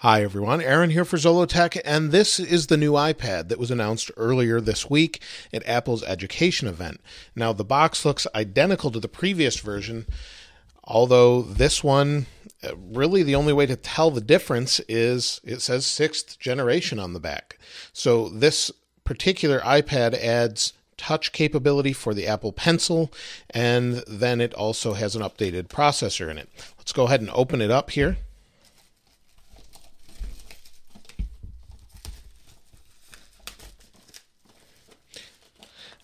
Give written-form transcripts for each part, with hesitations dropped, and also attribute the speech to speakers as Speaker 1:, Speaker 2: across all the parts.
Speaker 1: Hi everyone, Aaron here for Zollotech, and this is the new iPad that was announced earlier this week at Apple's education event. Now the box looks identical to the previous version, although this one, really the only way to tell the difference is it says 6th generation on the back. So this particular iPad adds touch capability for the Apple Pencil, and then it also has an updated processor in it. Let's go ahead and open it up here.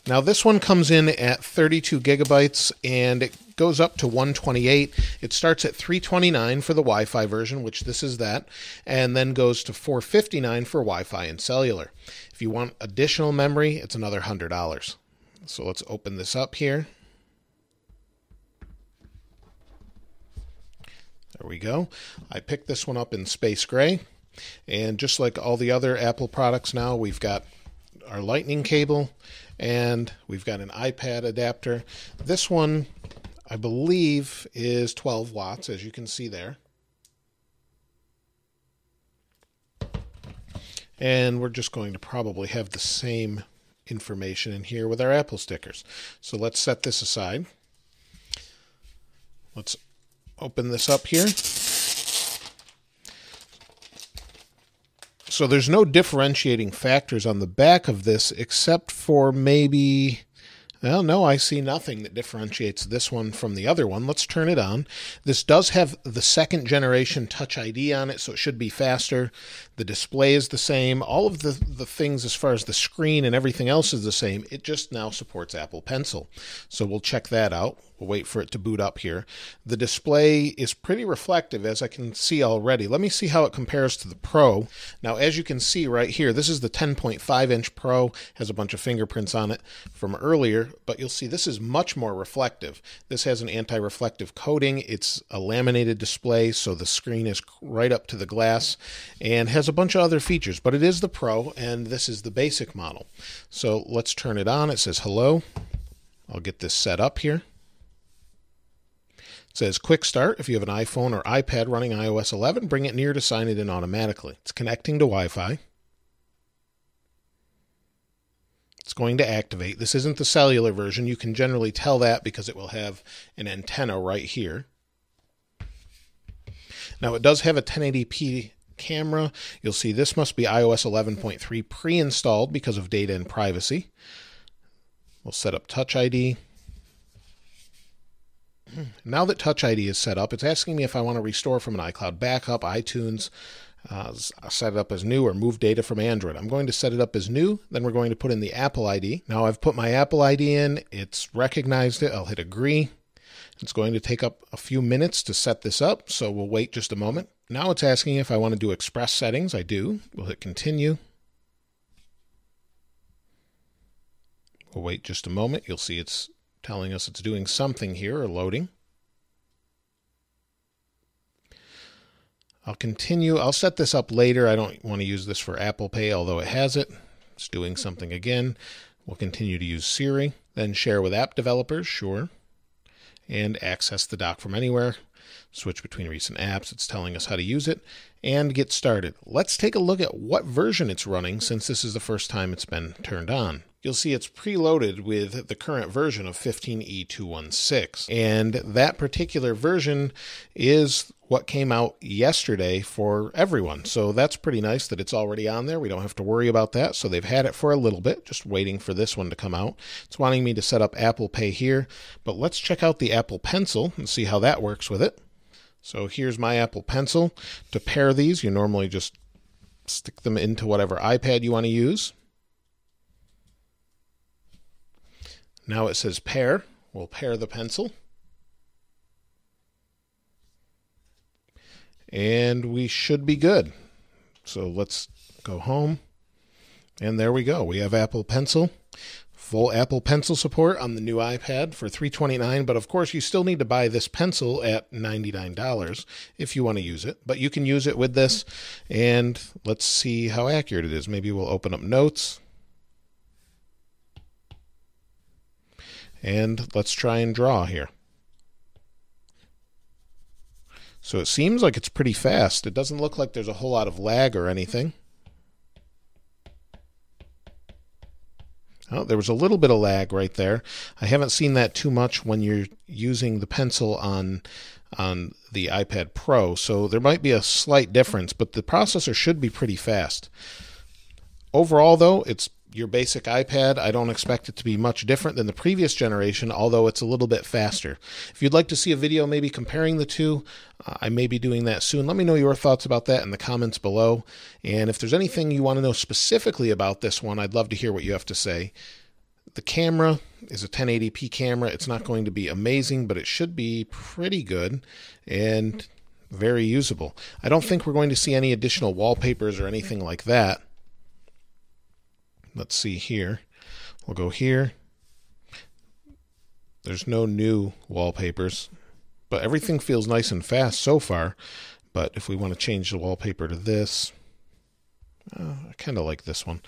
Speaker 1: Now this one comes in at 32 gigabytes and it goes up to 128. It starts at $329 for the Wi-Fi version, which this is that, and then goes to $459 for Wi-Fi and cellular. If you want additional memory, it's another $100. So let's open this up here. There we go. I picked this one up in space gray, and just like all the other Apple products now, we've got our lightning cable and we've got an iPad adapter. This one, I believe, is 12 watts, as you can see there. And we're just going to probably have the same information in here with our Apple stickers. So let's set this aside. Let's open this up here. So there's no differentiating factors on the back of this except for maybe, well, no, I see nothing that differentiates this one from the other one. Let's turn it on. This does have the 2nd generation Touch ID on it, so it should be faster. The display is the same. All of the things as far as the screen and everything else is the same. It just now supports Apple Pencil. So we'll check that out. We'll wait for it to boot up here. The display is pretty reflective, as I can see already. Let me see how it compares to the Pro. Now, as you can see right here, this is the 10.5-inch Pro. Has a bunch of fingerprints on it from earlier, but you'll see this is much more reflective. This has an anti-reflective coating. It's a laminated display, so the screen is right up to the glass and has a bunch of other features, but it is the Pro, and this is the basic model. So let's turn it on. It says hello. I'll get this set up here. It says quick start. If you have an iPhone or iPad running iOS 11, bring it near to sign it in automatically. It's connecting to Wi-Fi. It's going to activate. This isn't the cellular version. You can generally tell that because it will have an antenna right here. Now it does have a 1080p camera. You'll see this must be iOS 11.3 pre-installed because of data and privacy. We'll set up Touch ID. Now that Touch ID is set up, it's asking me if I want to restore from an iCloud backup, iTunes, set it up as new, or move data from Android. I'm going to set it up as new, then we're going to put in the Apple ID. Now I've put my Apple ID in, it's recognized it, I'll hit agree. It's going to take up a few minutes to set this up, so we'll wait just a moment. Now it's asking if I want to do express settings. I do. We'll hit continue. We'll wait just a moment. You'll see it's telling us it's doing something here, or loading. I'll continue. I'll set this up later. I don't want to use this for Apple Pay, although it has it. It's doing something again. We'll continue to use Siri, then share with app developers, sure, and access the dock from anywhere. Switch between recent apps. It's telling us how to use it, and get started. Let's take a look at what version it's running, since this is the first time it's been turned on. You'll see it's preloaded with the current version of 15E216, and that particular version is what came out yesterday for everyone. So that's pretty nice that it's already on there. We don't have to worry about that. So they've had it for a little bit, just waiting for this one to come out. It's wanting me to set up Apple Pay here, but let's check out the Apple Pencil and see how that works with it. So here's my Apple Pencil. To pair these, you normally just stick them into whatever iPad you want to use. Now it says pair. We'll pair the pencil. And we should be good. So let's go home. And there we go. We have Apple Pencil. Full Apple Pencil support on the new iPad for $329, but of course you still need to buy this pencil at $99 if you want to use it. But you can use it with this, and let's see how accurate it is. Maybe we'll open up Notes. And let's try and draw here. So it seems like it's pretty fast. It doesn't look like there's a whole lot of lag or anything. Oh, there was a little bit of lag right there. I haven't seen that too much when you're using the pencil on the iPad Pro, so there might be a slight difference, but the processor should be pretty fast. Overall, though, it's your basic iPad. I don't expect it to be much different than the previous generation, although it's a little bit faster. If you'd like to see a video maybe comparing the two, I may be doing that soon. Let me know your thoughts about that in the comments below. And if there's anything you want to know specifically about this one, I'd love to hear what you have to say. The camera is a 1080p camera. It's not going to be amazing, but it should be pretty good and very usable. I don't think we're going to see any additional wallpapers or anything like that. Let's see here. We'll go here. There's no new wallpapers, but everything feels nice and fast so far. But if we want to change the wallpaper to this, I kind of like this one.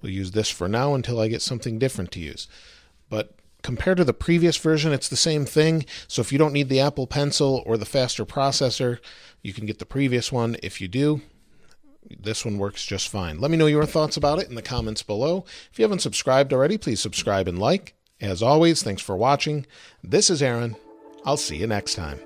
Speaker 1: We'll use this for now until I get something different to use. But compared to the previous version, it's the same thing. So if you don't need the Apple Pencil or the faster processor, you can get the previous one. If you do, this one works just fine. Let me know your thoughts about it in the comments below. If you haven't subscribed already, please subscribe and like. As always, thanks for watching. This is Aaron. I'll see you next time.